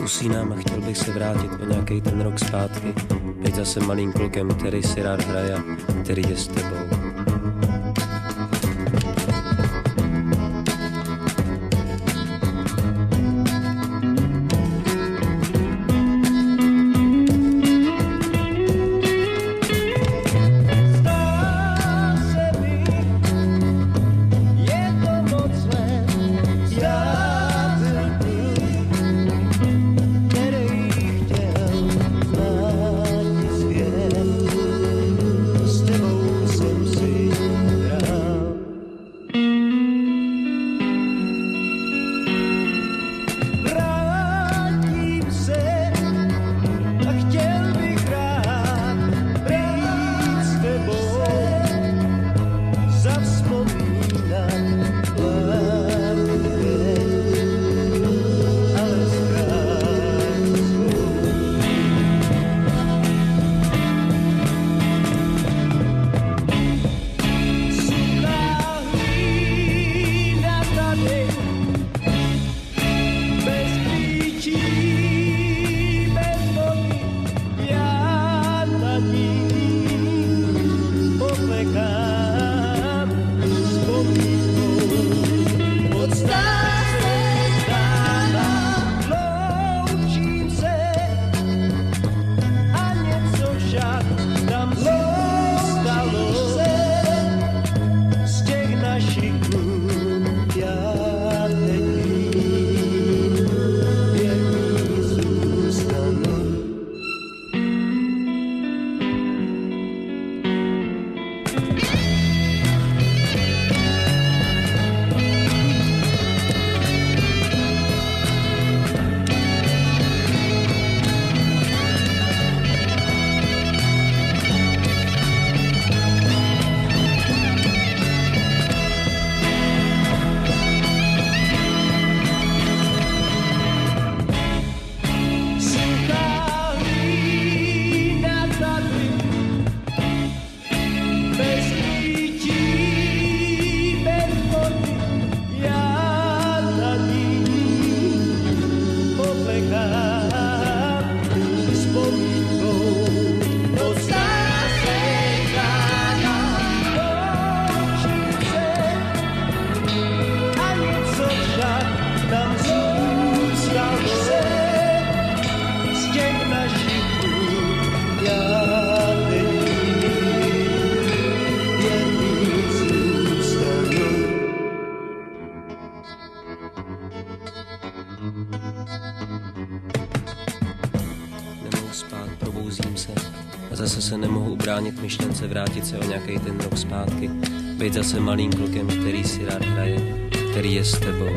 Usínám a chtěl bych se vrátit o nějaký ten rok zpátky. Být zase malým klukem, který si rád hraje, který je s tebou. Nemohu spát, probouzím se a zase se nemohu ubránit myšlence vrátit se o nějaký ten rok zpátky. Být zase malým klukem, který si rád hraje, který je s tebou.